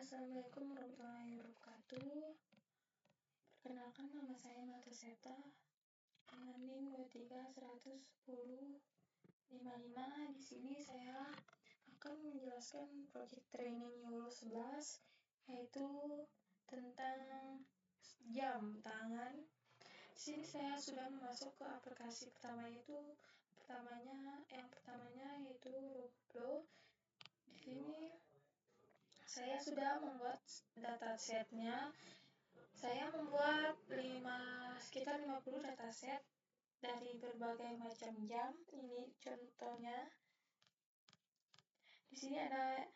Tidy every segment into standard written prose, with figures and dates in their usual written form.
Assalamualaikum warahmatullahi wabarakatuh. Perkenalkan, nama saya Melta Septa dengan NIM 2311055. Di sini saya akan menjelaskan project training YOLO 11, yaitu tentang jam tangan. Di sini saya sudah masuk ke aplikasi pertama, yaitu yang pertamanya yaitu Roblo. Di sini saya sudah membuat datasetnya. Saya membuat sekitar 50 dataset dari berbagai macam jam. Ini contohnya. Di sini ada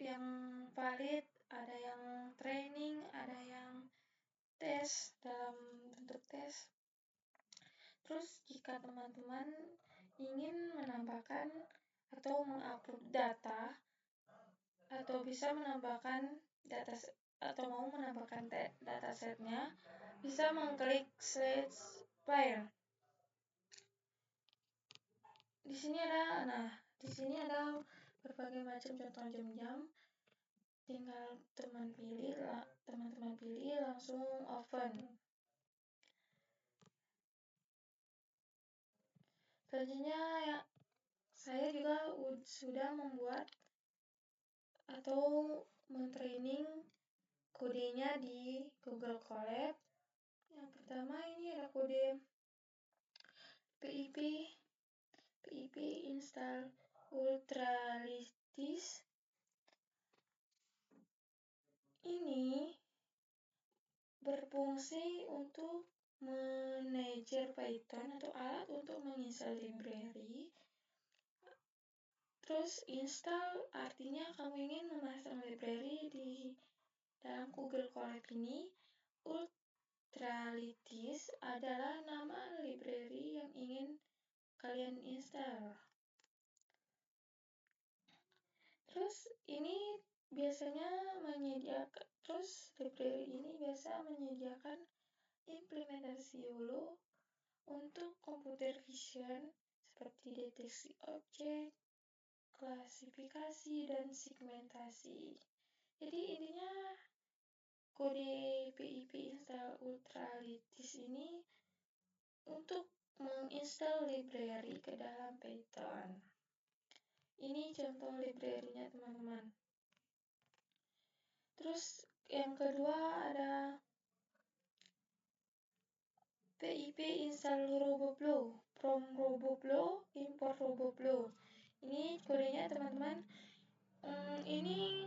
yang valid, ada yang training, ada yang tes dalam bentuk tes. Terus jika teman-teman ingin menambahkan atau mengupload data atau bisa menambahkan data atau mau menambahkan datasetnya, bisa mengklik slash file. Di sini ada berbagai macam contoh jam-jam. Tinggal teman-teman pilih langsung open. Selanjutnya saya juga sudah membuat atau mentraining kodenya di Google Colab. Yang pertama ini ada kode PIP install Ultralytics. Ini berfungsi untuk manajer Python atau alat untuk menginstal library. Terus install artinya kamu ingin memasang library di dalam Google Colab ini. Ultralytics adalah nama library yang ingin kalian install. Terus ini biasanya library ini biasa menyediakan implementasi YOLO untuk computer vision seperti deteksi objek, klasifikasi, dan segmentasi. Jadi intinya kode PIP install Ultralytics ini untuk menginstal library ke dalam Python. Ini contoh library-nya, teman-teman. Terus yang kedua ada PIP install Roboblo, from Roboblo import Roboblo. Ini kodenya, teman-teman. Ini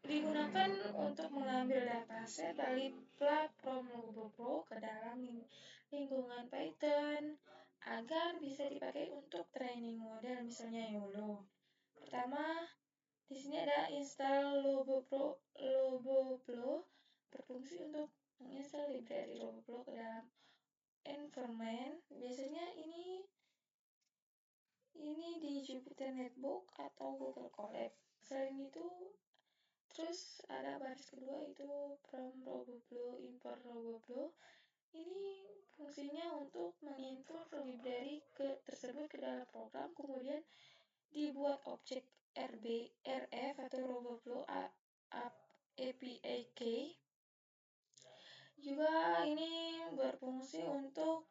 digunakan untuk mengambil dataset dari platform Roboblo ke dalam lingkungan Python agar bisa dipakai untuk training model, misalnya YOLO. Pertama, di sini ada install Roboblo berfungsi untuk menginstal library Roboblo ke dalam environment. Biasanya ini di Jupyter Notebook atau Google Colab. Selain itu, terus ada baris kedua itu from Roboblo import Roboblo. Ini fungsinya untuk mengimport library tersebut ke dalam program, kemudian dibuat objek RF atau Roboblo API key. Juga ini berfungsi untuk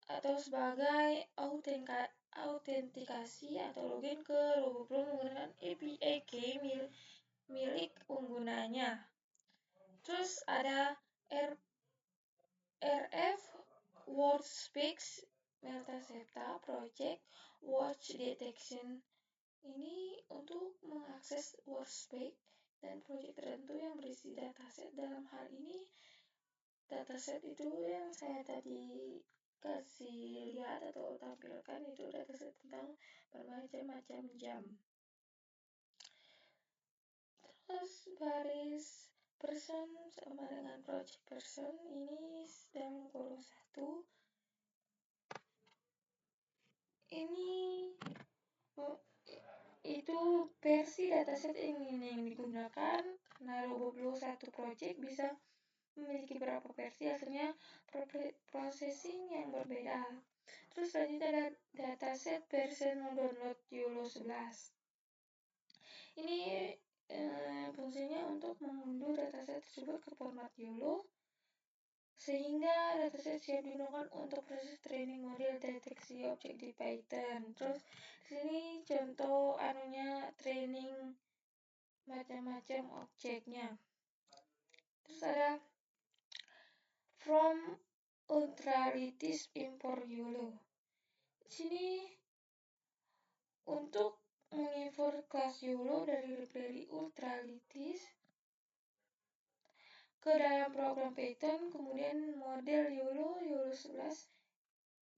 atau sebagai autentikasi atau login ke Roboblo menggunakan API key milik penggunanya. Terus ada RF Workspace Melta Septa Project Watch Detection. Ini untuk mengakses workspace dan proyek tertentu yang berisi dataset. Dalam hal ini, dataset itu yang saya tadi kasih lihat atau tampilkan itu dataset tentang bermacam-macam jam. Terus baris person sama dengan project person ini dalam kolom 1. Ini itu versi dataset yang digunakan, karena Roboblo 1 project bisa memiliki beberapa versi, hasilnya processing yang berbeda. Terus selanjutnya ada dataset version download YOLO 11. Ini fungsinya untuk mengunduh dataset tersebut ke format YOLO sehingga dataset siap digunakan untuk proses training model deteksi objek di Python. Terus di sini contoh training macam-macam objeknya. Terus ada from ultralities import YOLO. Di sini untuk mengimport kelas YOLO dari library ultralities ke dalam program Python, kemudian model YOLO 11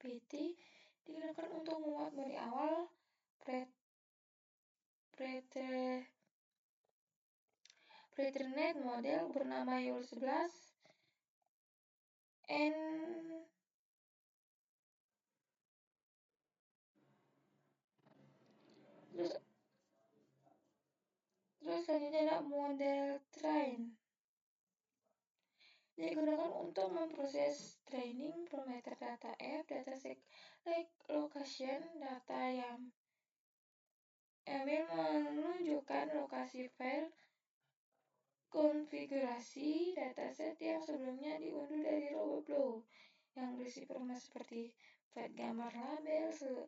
PT digunakan untuk membuat mode awal pretrained model bernama YOLO 11 and terus selanjutnya ada model train digunakan untuk memproses training parameter data F, dataset like location, data yang menunjukkan lokasi file konfigurasi dataset yang sebelumnya diunduh dari RoboFlow yang berisi informasi seperti file gambar label.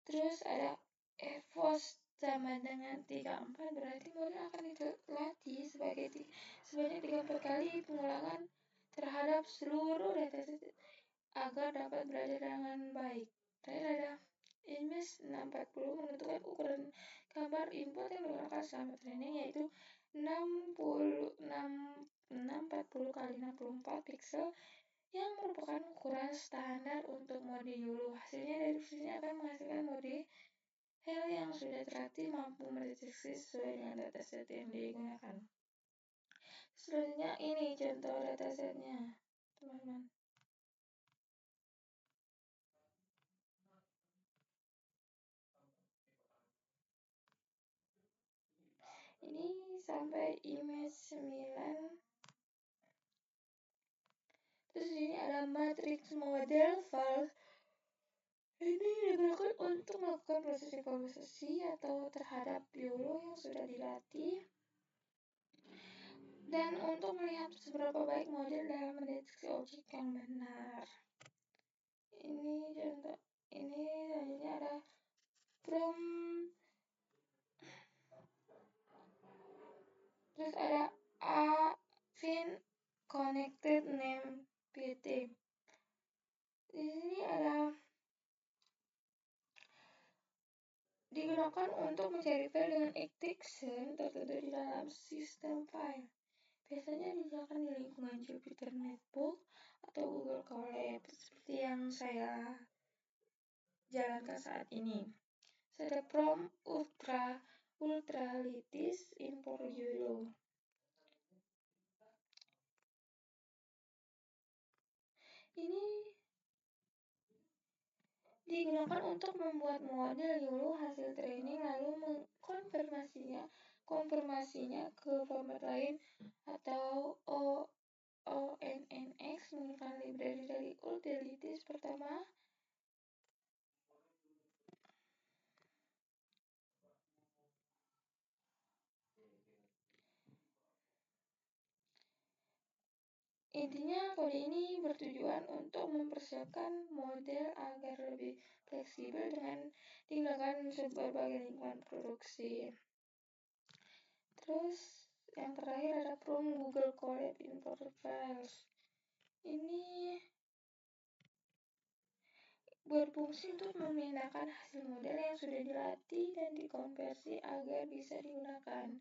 Terus ada EVOS sama dengan 34 berarti model akan dilatih sebanyak 34 kali pengulangan terhadap seluruh dataset agar dapat belajar dengan baik. Terakhir ada image 640 menentukan ukuran gambar input yang digunakan selama training yaitu 640 kali 64 pixel yang merupakan ukuran standar untuk mode YOLO. Hasilnya dari prosesnya akan menghasilkan mode hal yang sudah terlatih mampu mendeteksi sesuai dengan dataset yang digunakan. Selanjutnya ini contoh datasetnya, teman-teman. Ini sampai image 9. Terus ini ada matrix model file. Ini digunakan untuk melakukan proses evaluasi atau terhadap YOLO yang sudah dilatih dan untuk melihat seberapa baik model dalam mendeteksi objek yang benar. Ini contoh. Ini selanjutnya ada from. Terus ada fin connected name pt. Di sini ada digunakan untuk mencari file dengan extension tertentu di dalam sistem file. Biasanya digunakan di lingkungan Jupyter Notebook atau Google Colab seperti yang saya jalankan saat ini. Ada from ultralities import YOLO. Ini digunakan untuk membuat model YOLO hasil training lalu konfirmasinya ke format lain atau ONNX menggunakan library dari utilities pertama. Intinya kode ini bertujuan untuk mempersiapkan model agar lebih fleksibel dengan digunakan berbagai lingkungan produksi. Terus yang terakhir ada from Google Colab import files. Ini berfungsi untuk memindahkan hasil model yang sudah dilatih dan dikonversi agar bisa digunakan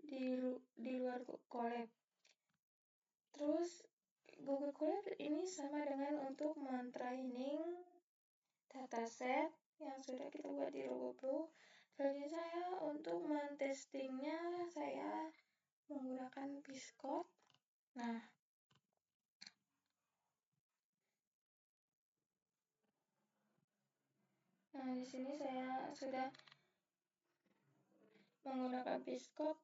di luar Colab. Terus Google Colab ini sama dengan untuk mentraining dataset yang sudah kita buat di RoboFlow. Selanjutnya saya untuk mentestingnya saya menggunakan Piscode. Nah, di sini saya sudah menggunakan Piscode.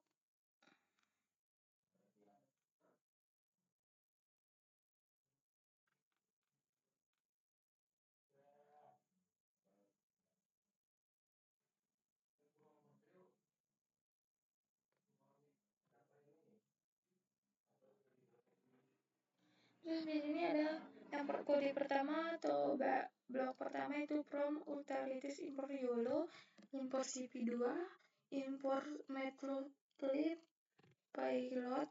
Terus di sini ada yang kode pertama atau blok pertama itu from utilities import YOLO, import CP2, import matplotlib pilot.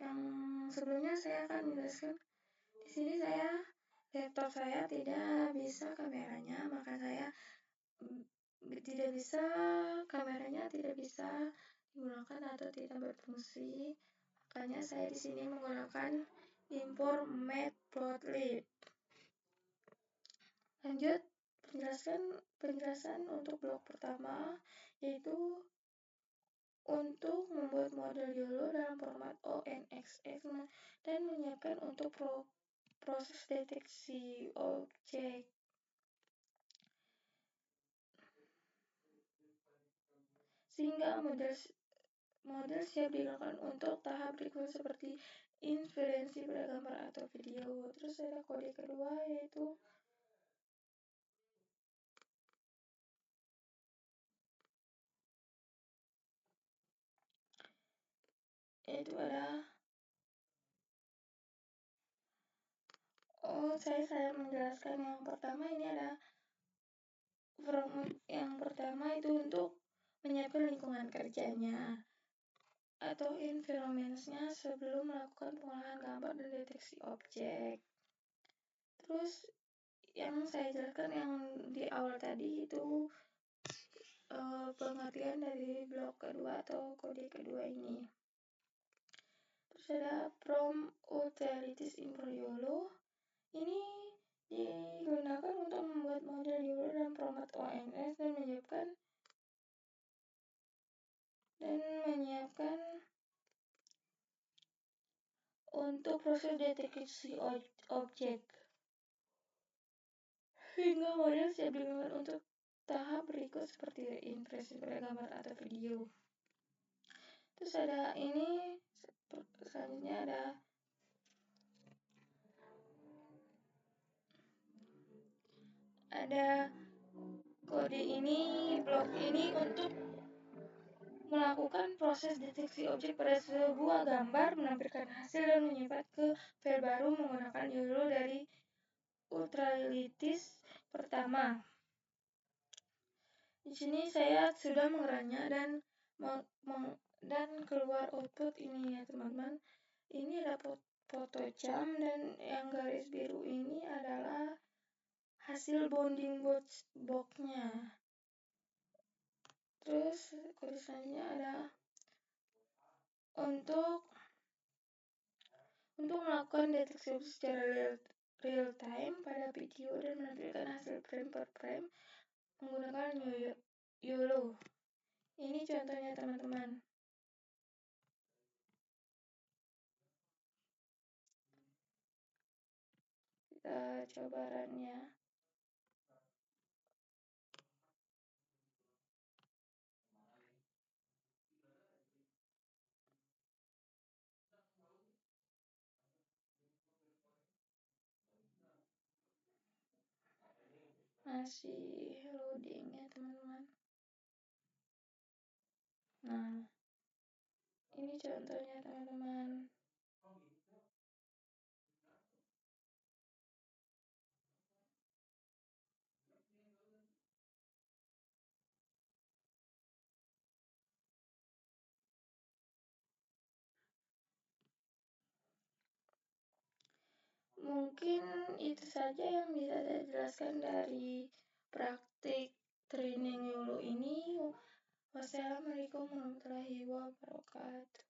Yang sebelumnya saya akan menjelaskan di sini laptop saya tidak bisa kameranya, maka saya tidak bisa kameranya tidak bisa digunakan atau tidak berfungsi. Makanya saya di sini menggunakan import matplotlib. Lanjut penjelasan untuk blok pertama, yaitu untuk membuat model YOLO dalam format ONXX dan menyiapkan untuk proses deteksi objek. Sehingga model siap digunakan untuk tahap berikutnya seperti inferensi pada gambar atau video. Terus ada kode kedua, yaitu adalah saya menjelaskan yang pertama. Ini ada yang pertama itu untuk menyiapkan lingkungan kerjanya atau environment-nya sebelum melakukan pengolahan gambar dan deteksi objek. Terus yang saya jelaskan yang di awal tadi itu pengertian dari blok kedua atau kode kedua ini. Terus ada from utilities import YOLO. Ini digunakan untuk membuat model YOLO dalam format ONS dan menyiapkan untuk proses deteksi objek. Hingga model siap digunakan untuk tahap berikut seperti impresi pada gambar atau video. Terus ada ini, selanjutnya ada kode ini, blok ini untuk melakukan proses deteksi objek pada sebuah gambar, menampilkan hasil dan menyimpan ke file baru menggunakan YOLO dari utilities pertama. Di sini saya sudah mengeranya dan keluar output ini ya teman-teman. Ini ada foto jam dan yang garis biru ini adalah hasil bounding box-nya. Terus kode selanjutnya ada untuk melakukan deteksi secara real time pada video dan menampilkan hasil frame per frame menggunakan YOLO. Ini contohnya teman-teman. Kita coba run-nya. Masih loading ya teman-teman. Nah, ini contohnya teman-teman. Mungkin itu saja yang bisa saya jelaskan dari praktik training YOLO ini. Wassalamualaikum warahmatullahi wabarakatuh.